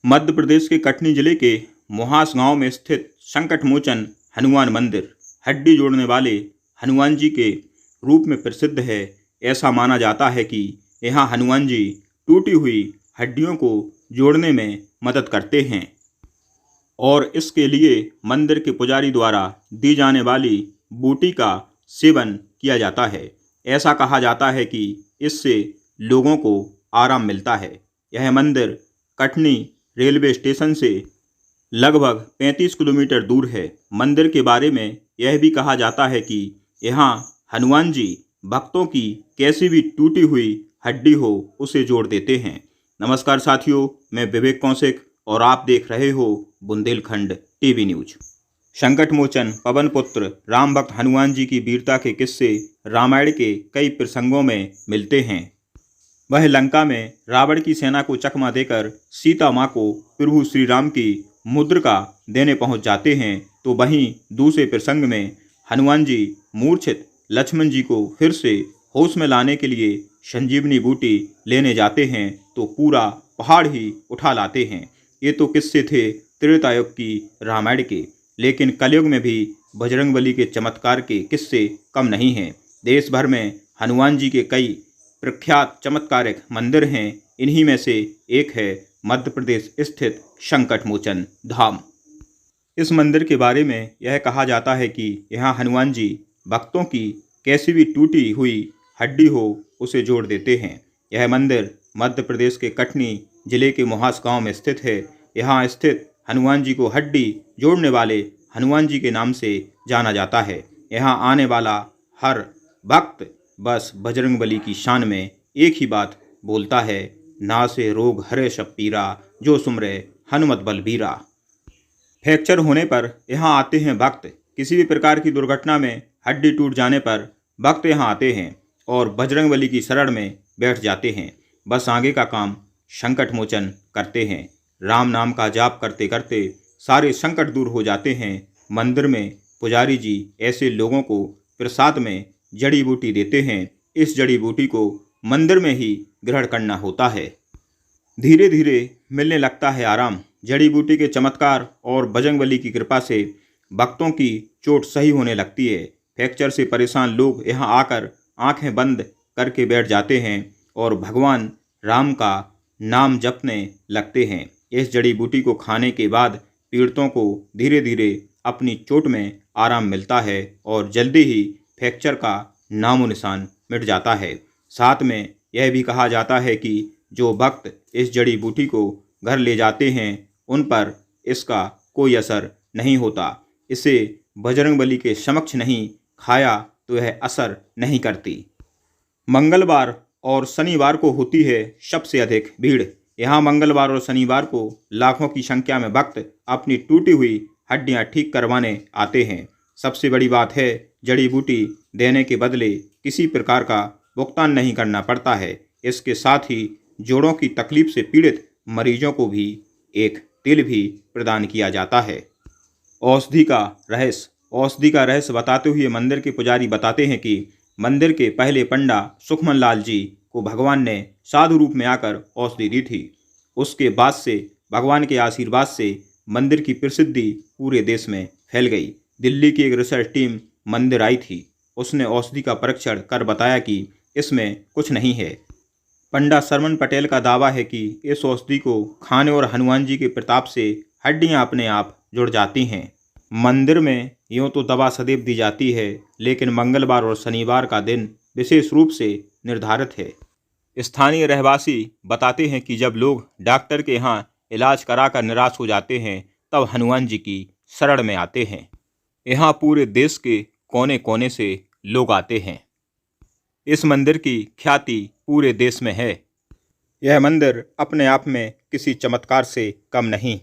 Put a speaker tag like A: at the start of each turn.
A: मध्य प्रदेश के कटनी जिले के मुहास गांव में स्थित संकटमोचन हनुमान मंदिर हड्डी जोड़ने वाले हनुमान जी के रूप में प्रसिद्ध है। ऐसा माना जाता है कि यहाँ हनुमान जी टूटी हुई हड्डियों को जोड़ने में मदद करते हैं और इसके लिए मंदिर के पुजारी द्वारा दी जाने वाली बूटी का सेवन किया जाता है। ऐसा कहा जाता है कि इससे लोगों को आराम मिलता है। यह मंदिर कटनी रेलवे स्टेशन से लगभग 35 किलोमीटर दूर है। मंदिर के बारे में यह भी कहा जाता है कि यहाँ हनुमान जी भक्तों की कैसी भी टूटी हुई हड्डी हो उसे जोड़ देते हैं। नमस्कार साथियों, मैं विवेक कौशिक और आप देख रहे हो बुंदेलखंड टीवी न्यूज। संकटमोचन पवन पुत्र राम भक्त हनुमान जी की वीरता के किस्से रामायण के कई प्रसंगों में मिलते हैं। वह लंका में रावण की सेना को चकमा देकर सीता माँ को प्रभु श्री राम की मुद्रिका देने पहुँच जाते हैं, तो वहीं दूसरे प्रसंग में हनुमान जी मूर्छित लक्ष्मण जी को फिर से होश में लाने के लिए संजीवनी बूटी लेने जाते हैं तो पूरा पहाड़ ही उठा लाते हैं। ये तो किस्से थे त्रेतायुग की रामायण के, लेकिन कलयुग में भी बजरंगबली के चमत्कार के किस्से कम नहीं हैं। देश भर में हनुमान जी के कई प्रख्यात चमत्कारिक मंदिर हैं। इन्हीं में से एक है मध्य प्रदेश स्थित संकटमोचन धाम। इस मंदिर के बारे में यह कहा जाता है कि यहाँ हनुमान जी भक्तों की कैसी भी टूटी हुई हड्डी हो उसे जोड़ देते हैं। यह मंदिर मध्य प्रदेश के कटनी जिले के मुहास गांव में स्थित है। यहाँ स्थित हनुमान जी को हड्डी जोड़ने वाले हनुमान जी के नाम से जाना जाता है। यहाँ आने वाला हर भक्त बस बजरंगबली की शान में एक ही बात बोलता है, नासे रोग हरे सब पीरा, जो सुमरे हनुमत बलबीरा। फ्रैक्चर होने पर यहाँ आते हैं भक्त। किसी भी प्रकार की दुर्घटना में हड्डी टूट जाने पर भक्त यहाँ आते हैं और बजरंगबली की शरण में बैठ जाते हैं। बस आगे का काम संकट मोचन करते हैं। राम नाम का जाप करते करते सारे संकट दूर हो जाते हैं। मंदिर में पुजारी जी ऐसे लोगों को प्रसाद में जड़ी बूटी देते हैं। इस जड़ी बूटी को मंदिर में ही ग्रहण करना होता है। धीरे धीरे मिलने लगता है आराम। जड़ी बूटी के चमत्कार और बजरंगबली की कृपा से भक्तों की चोट सही होने लगती है। फ्रैक्चर से परेशान लोग यहाँ आकर आंखें बंद करके बैठ जाते हैं और भगवान राम का नाम जपने लगते हैं। इस जड़ी बूटी को खाने के बाद पीड़ितों को धीरे धीरे अपनी चोट में आराम मिलता है और जल्दी ही फ्रैक्चर का नामो निशान मिट जाता है। साथ में यह भी कहा जाता है कि जो भक्त इस जड़ी बूटी को घर ले जाते हैं उन पर इसका कोई असर नहीं होता। इसे बजरंगबली के समक्ष नहीं खाया तो यह असर नहीं करती। मंगलवार और शनिवार को होती है सबसे अधिक भीड़। यहाँ मंगलवार और शनिवार को लाखों की संख्या में भक्त अपनी टूटी हुई हड्डियाँ ठीक करवाने आते हैं। सबसे बड़ी बात है, जड़ी बूटी देने के बदले किसी प्रकार का भुगतान नहीं करना पड़ता है। इसके साथ ही जोड़ों की तकलीफ से पीड़ित मरीजों को भी एक तिल भी प्रदान किया जाता है। औषधि का रहस्य बताते हुए मंदिर के पुजारी बताते हैं कि मंदिर के पहले पंडा सुखमन लाल जी को भगवान ने साधु रूप में आकर औषधि दी थी। उसके बाद से भगवान के आशीर्वाद से मंदिर की प्रसिद्धि पूरे देश में फैल गई। दिल्ली की एक रिसर्च टीम मंदिर आई थी। उसने औषधि का परीक्षण कर बताया कि इसमें कुछ नहीं है। पंडा सरमन पटेल का दावा है कि इस औषधि को खाने और हनुमान जी के प्रताप से हड्डियां अपने आप जुड़ जाती हैं। मंदिर में यूँ तो दवा सदैव दी जाती है, लेकिन मंगलवार और शनिवार का दिन विशेष रूप से निर्धारित है। स्थानीय रहवासी बताते हैं कि जब लोग डॉक्टर के यहाँ इलाज कराकर निराश हो जाते हैं तब हनुमान जी की शरण में आते हैं। यहाँ पूरे देश के कोने कोने से लोग आते हैं। इस मंदिर की ख्याति पूरे देश में है। यह मंदिर अपने आप में किसी चमत्कार से कम नहीं।